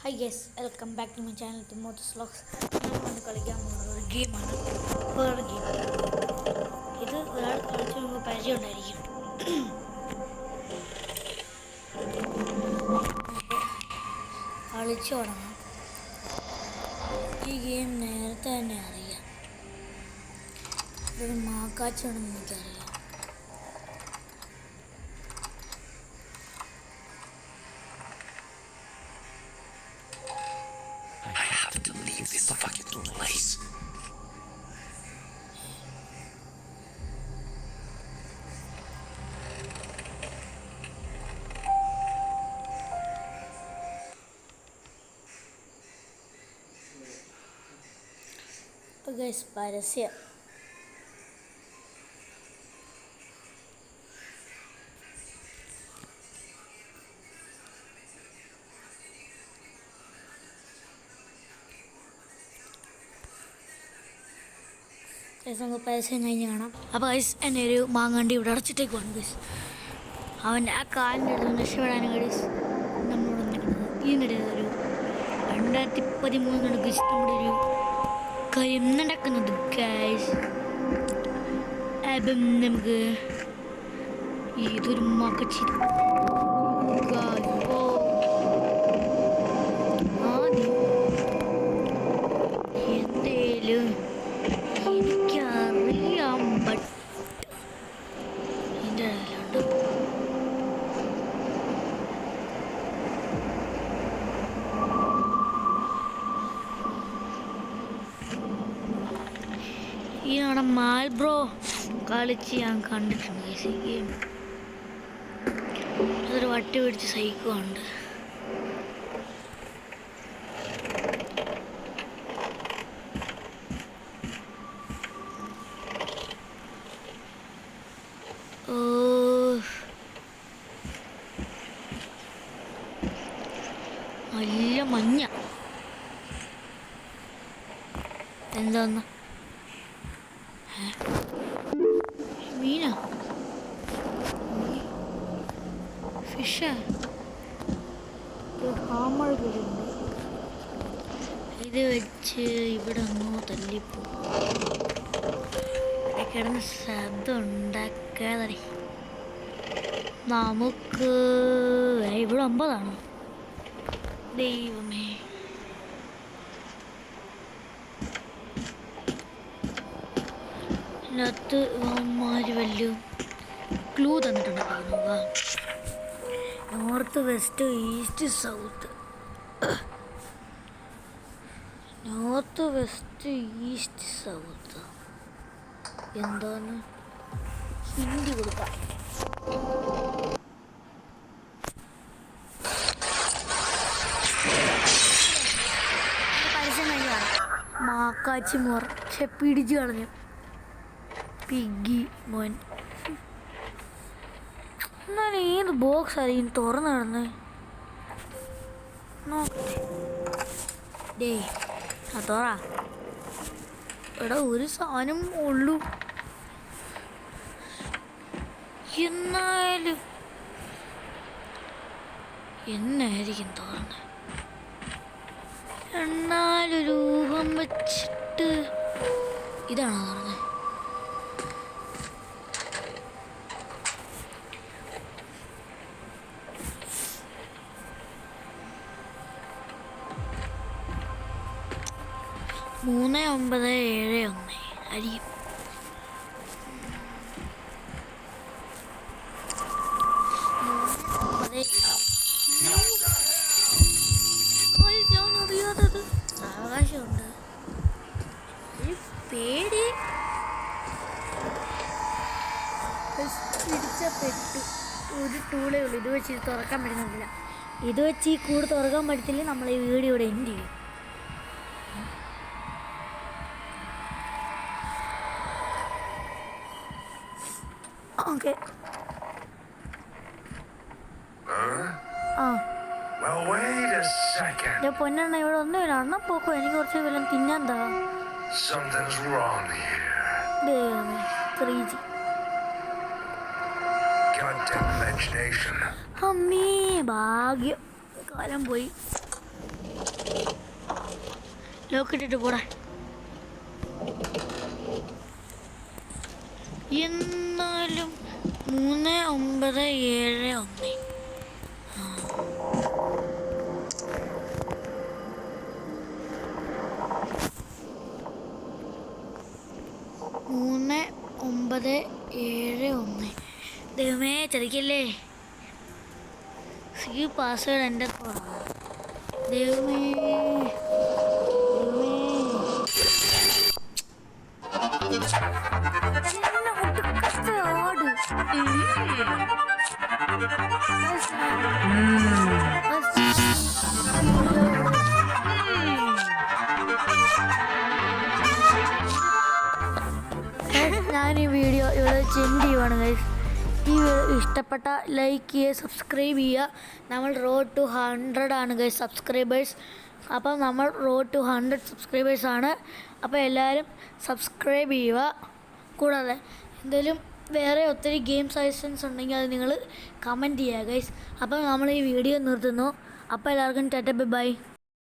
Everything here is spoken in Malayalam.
Hi guys, welcome back to my channel Timothy's vlogs. നമ്മൾ വന്ന് കളിക്കാൻ പോകുന്നത് ഒരു ഗെയിമാണ്, വേറെ ഗെയിം. ഇത് ഒരാൾ കളിച്ച് നമുക്ക് പരിചയം ഉണ്ടായിരിക്കും. കളിച്ചു തുടങ്ങാം. ഈ ഗെയിം നേരത്തെ തന്നെ അറിയാം. ഇതൊരു മാക്കാച്ചാണെന്ന് എനിക്കറിയാം. This fucking place. അപ്പോൾ ഗൈസ്, പരസ്യം നമുക്ക് പരസ്യം കഴിഞ്ഞ് കാണാം. അപ്പോൾ ഗൈസ്, എന്നെ ഒരു മാങ്ങാണ്ടി ഇവിടെ അടച്ചിട്ടേക്ക് വന്നു ഗൈസ്. അവൻ്റെ ആ കാലിൻ്റെ അടുത്ത് രക്ഷപ്പെടാൻ ഗൈസ് നമ്മളോട് നിൽക്കുന്നത്. ഇതിനിടയിൽ ഒരു 2013 ഗൈസ് നമ്മുടെ ഒരു കാര്യം നടക്കുന്നത് ഗൈസ്. അപ്പം നമുക്ക് ഇതൊരു മകച്ചി ആദ്യം എന്തേലും എനിക്കറിയാം, ബട്ട് ഇതിൻ്റെ ഇടയിലുണ്ട്. ഇതാണ് മാൽബ്രോ കളിച്ച് ഞാൻ കണ്ടിട്ടുണ്ട് ഈ ഗെയിം. അതൊരു വട്ടി പിടിച്ച് സഹിക്കുന്നുണ്ട്. നല്ല മഞ്ഞ എന്താന്ന് മീനാ, ഫിഷാ, ഹാമഴുകുന്നുണ്ട്. ഇത് വെച്ച് ഇവിടെ ഒന്നോ തല്ലിപ്പോ കിടന്ന് ശബ്ദം ഉണ്ടാക്കാതെ നമുക്ക് ഇവിടെ 9 ദൈവമേ. ഇതിനകത്ത് ഇവന്മാര് വലിയ ക്ലൂ തന്നിട്ടുണ്ടായിരുന്നു. North, west, east, south. North, west, east, south. എന്താന്ന് ഹിന്ദി കൊടുക്കാം. പരസ്യം കഴിഞ്ഞാണ് മാക്കാച്ചി മോർ. പക്ഷെ പിടിച്ചു കളഞ്ഞു പിഗ്ഗി മോൻ. എന്നാലും ഏത് ബോക്സ് ആയിരിക്കും തുറന്നു കിടന്ന് നോക്കട്ടെ. ഡേ ആ തുറ. ഇവിടെ ഒരു സാധനം ഉള്ളൂ. എന്നാലും എന്നായിരിക്കും തുറന്ന്. എന്നാലും രൂപം വെച്ചിട്ട് ഇതാണോ തുറന്നത്? മൂന്ന് 9 7 1 ആയിരിക്കും. അറിയാത്തത് അവകാശമുണ്ട്. ഒരു പേടി പിടിച്ചപ്പെട്ടു. ഒരു ടൂളേ ഉള്ളൂ. ഇത് വെച്ച് ഇത് തുറക്കാൻ പറ്റുന്നില്ല. ഇത് വെച്ച് ഈ കൂട് തുറക്കാൻ പറ്റത്തില്ല. നമ്മൾ ഈ വീഡിയോയുടെ എൻഡ് ചെയ്യും. ഓക്കെ. പൊന്നെണ്ണ ഇവിടെ ഒന്നും ഇല്ല. അണ്ണ പോക്കോ, എനിക്ക് കുറച്ച് വല്ലതും തിന്നാൻ താ. ദൈവമേ, 3G. അമ്മേ ഭാഗ്യം, കാലം പോയി. ലോക്കിട്ടിട്ട് പോടാ. എന്നാലും 3971. 3971. ദൈവമേ ചതിക്കല്ലേ. സി പാസ്വേഡ് എൻ്റെ ദൈവമേ. ഞാൻ ഈ വീഡിയോ ഇവിടെ ചെൻഡ് ചെയ്യുവാണ് ഗൈസ്. ഈ വീഡിയോ ഇഷ്ടപ്പെട്ട ലൈക്ക് ചെയ്യുക, സബ്സ്ക്രൈബ് ചെയ്യുക. നമ്മൾ റോഡ് ടു 100 ആണ് ഗൈസ് സബ്സ്ക്രൈബേഴ്സ്. അപ്പം നമ്മൾ റോഡ് ടു 100 സബ്സ്ക്രൈബേഴ്സാണ്. അപ്പോൾ എല്ലാവരും സബ്സ്ക്രൈബ് ചെയ്യുക. കൂടാതെ എന്തെങ്കിലും വേറെ ഒത്തിരി ഗെയിം സജഷൻസ് ഉണ്ടെങ്കിൽ അത് നിങ്ങൾ കമൻറ്റ് ചെയ്യുക ഗൈസ്. അപ്പോൾ നമ്മൾ ഈ വീഡിയോ നിർത്തുന്നു. അപ്പോൾ എല്ലാവർക്കും ടാറ്റ ബൈ.